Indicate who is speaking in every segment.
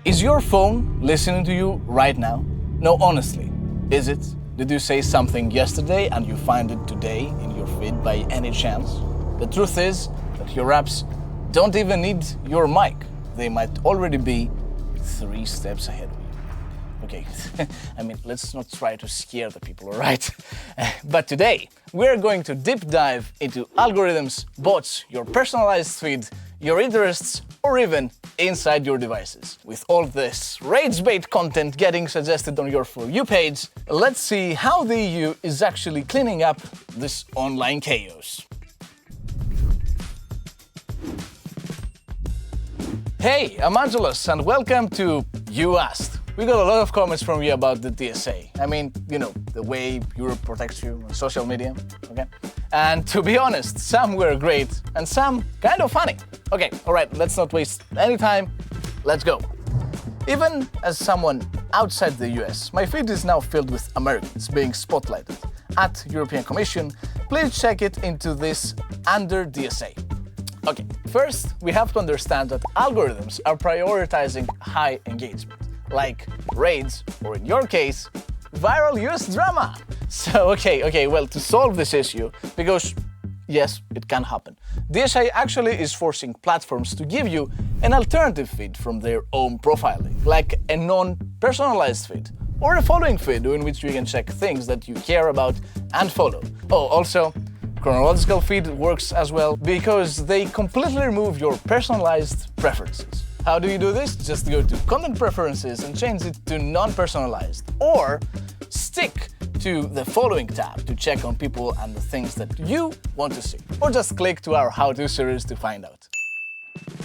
Speaker 1: Is your phone listening to you right now? No, honestly, is it? Did you say something yesterday and you find it today in your feed by any chance? The truth is that your apps don't even need your mic. They might already be 3 steps ahead of you. Okay, I mean, let's not try to scare the people, all right? But today, we're going to deep dive into algorithms, bots, your personalized feed, your interests, or even inside your devices. With all this rage bait content getting suggested on your For You page, let's see how the EU is actually cleaning up this online chaos. Hey, I'm Angelos and welcome to You Asked. We got a lot of comments from you about the DSA. I mean, you know, the way Europe protects you on social media, okay? And to be honest, some were great and some kind of funny. Okay, all right, let's not waste any time. Let's go. Even as someone outside the US, my feed is now filled with Americans being spotlighted. At European Commission, please check it into this under DSA. Okay, first, we have to understand that algorithms are prioritizing high engagement, like raids, or in your case, viral US drama. So, okay, well, to solve this issue, because yes, it can happen, DSA actually is forcing platforms to give you an alternative feed from their own profiling, like a non-personalized feed, or a following feed in which you can check things that you care about and follow. Oh, also, chronological feed works as well because they completely remove your personalized preferences. How do you do this? Just go to Content Preferences and change it to non-personalized, or stick to the Following tab to check on people and the things that you want to see, or just click to our how-to series to find out.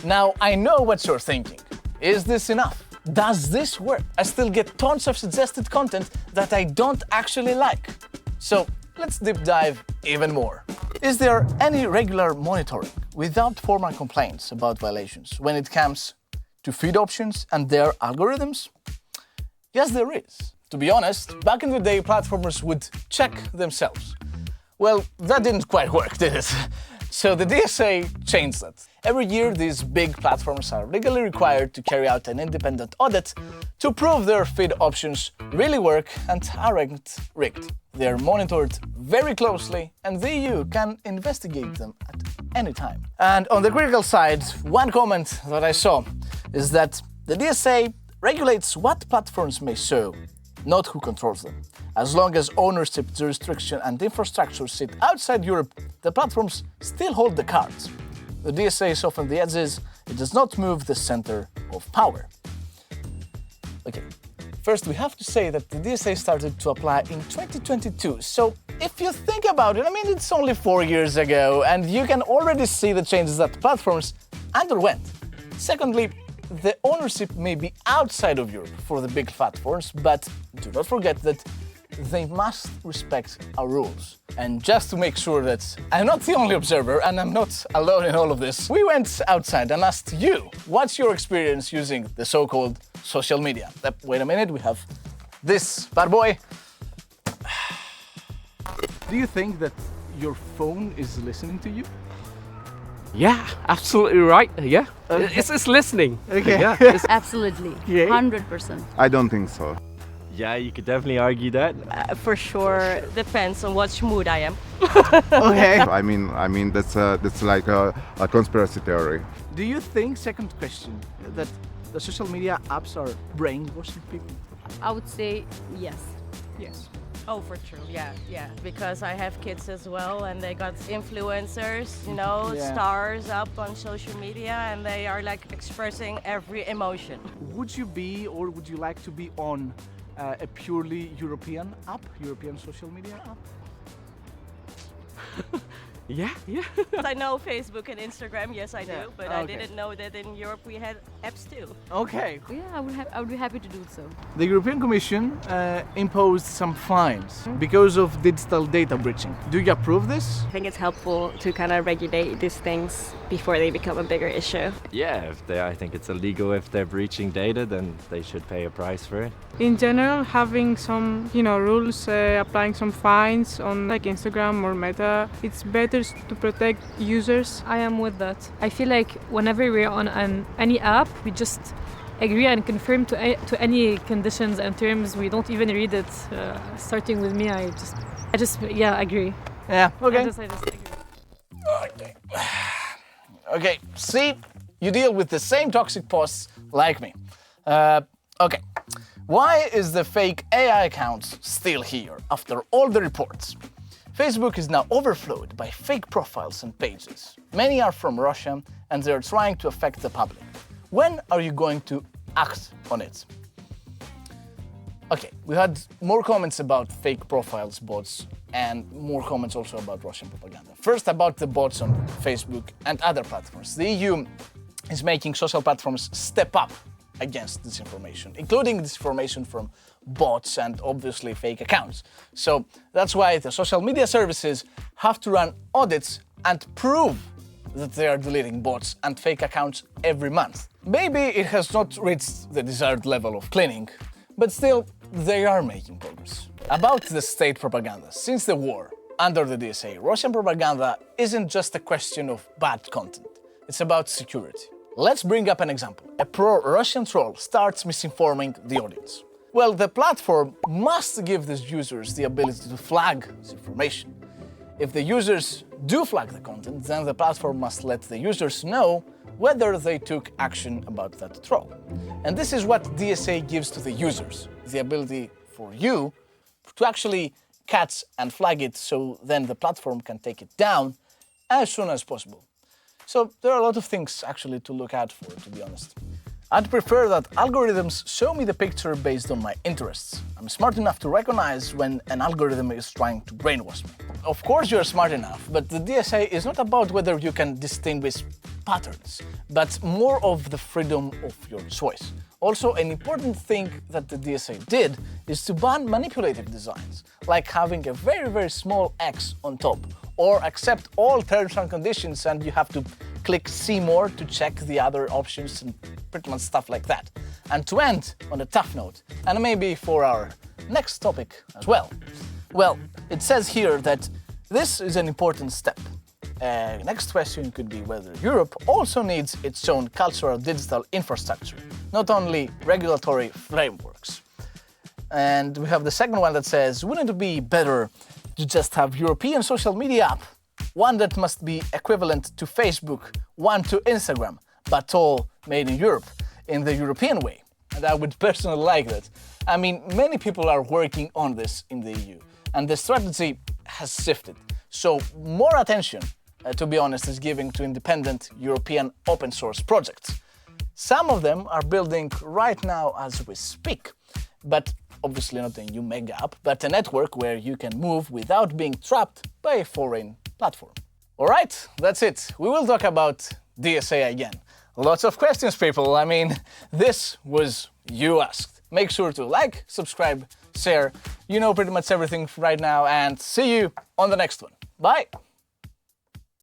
Speaker 1: Now, I know what you're thinking. Is this enough? Does this work? I still get tons of suggested content that I don't actually like. So, let's deep dive even more. Is there any regular monitoring without formal complaints about violations when it comes to feed options and their algorithms? Yes, there is. To be honest, back in the day, platformers would check themselves. Well, that didn't quite work, did it? So the DSA changed that. Every year, these big platforms are legally required to carry out an independent audit to prove their feed options really work and aren't rigged. They're monitored very closely, and the EU can investigate them at any time. And on the critical side, one comment that I saw is that the DSA regulates what platforms may show, not who controls them. As long as ownership, jurisdiction, and infrastructure sit outside Europe, the platforms still hold the cards. The DSA soften the edges, it does not move the center of power. Okay, first we have to say that the DSA started to apply in 2022, so if you think about it, I mean, it's only 4 years ago, and you can already see the changes that platforms underwent. Secondly, the ownership may be outside of Europe for the big platforms, but do not forget that they must respect our rules. And just to make sure that I'm not the only observer and I'm not alone in all of this, we went outside and asked you, what's your experience using the so-called social media? Wait a minute, we have this bad boy. Do you think that your phone is listening to you?
Speaker 2: Yeah, absolutely right. Yeah, it's listening.
Speaker 1: Okay.
Speaker 2: Yeah,
Speaker 3: Absolutely,
Speaker 1: Yeah.
Speaker 3: 100%.
Speaker 4: I don't think so.
Speaker 2: yeah, you could definitely argue that.
Speaker 5: For sure, depends on what mood I am.
Speaker 1: Okay.
Speaker 4: I mean that's like a conspiracy theory.
Speaker 1: Do you think, second question, that the social media apps are brainwashing people?
Speaker 3: I would say yes.
Speaker 1: Yes.
Speaker 5: Oh, for true. Yeah. Because I have kids as well, and they got influencers,
Speaker 1: Yeah.
Speaker 5: stars up on social media, and they are like expressing every emotion.
Speaker 1: Would you be, or would you like to be on a purely European app, European social media app?
Speaker 2: Yeah.
Speaker 5: I know Facebook and Instagram, yes I do, but I
Speaker 1: Okay.
Speaker 5: didn't know that in Europe we had apps too.
Speaker 1: Okay.
Speaker 3: Yeah, I would be happy to do so.
Speaker 1: The European Commission imposed some fines because of digital data breaching. Do you approve this?
Speaker 6: I think it's helpful to kind of regulate these things before they become a bigger issue.
Speaker 2: Yeah, I think it's illegal if they're breaching data, then they should pay a price for it.
Speaker 7: In general, having some, rules, applying some fines on like Instagram or Meta, it's better to protect users.
Speaker 8: I am with that. I feel like whenever we're on any app, we just agree and confirm to any conditions and terms. We don't even read it. Starting with me, I just agree.
Speaker 1: Yeah, okay.
Speaker 8: I just agree.
Speaker 1: Okay. Okay, see, you deal with the same toxic posts like me. Okay, why is the fake AI account still here after all the reports? Facebook is now overflowed by fake profiles and pages. Many are from Russia and they're trying to affect the public. When are you going to act on it? Okay, we had more comments about fake profiles, bots, and more comments also about Russian propaganda. First, about the bots on Facebook and other platforms. The EU is making social platforms step up against disinformation, including disinformation from bots and obviously fake accounts. So that's why the social media services have to run audits and prove that they are deleting bots and fake accounts every month. Maybe it has not reached the desired level of cleaning, but still, they are making progress. About the state propaganda. Since the war, under the DSA, Russian propaganda isn't just a question of bad content. It's about security. Let's bring up an example. A pro-Russian troll starts misinforming the audience. Well, the platform must give these users the ability to flag this information. If the users do flag the content, then the platform must let the users know whether they took action about that troll. And this is what DSA gives to the users, the ability for you to actually catch and flag it so then the platform can take it down as soon as possible. So there are a lot of things actually to look out for, to be honest. I'd prefer that algorithms show me the picture based on my interests. I'm smart enough to recognize when an algorithm is trying to brainwash me. Of course you're smart enough, but the DSA is not about whether you can distinguish patterns, but more of the freedom of your choice. Also, an important thing that the DSA did is to ban manipulative designs, like having a very small X on top, or accept all terms and conditions and you have to click see more to check the other options and pretty much stuff like that. And to end on a tough note, and maybe for our next topic as well. Well, it says here that this is an important step. Next question could be whether Europe also needs its own cultural digital infrastructure, not only regulatory frameworks. And we have the second one that says, wouldn't it be better to just have European social media app? One that must be equivalent to Facebook, one to Instagram, but all made in Europe, in the European way. And I would personally like that. I mean, many people are working on this in the EU, and the strategy has shifted. So more attention, to be honest, is given to independent European open source projects. Some of them are building right now as we speak, but obviously not a new mega app, but a network where you can move without being trapped by a foreign platform. All right, that's it. We will talk about DSA again. Lots of questions, people. I mean, this was You Asked. Make sure to like, subscribe, share. You know pretty much everything right now, and see you on the next one. Bye!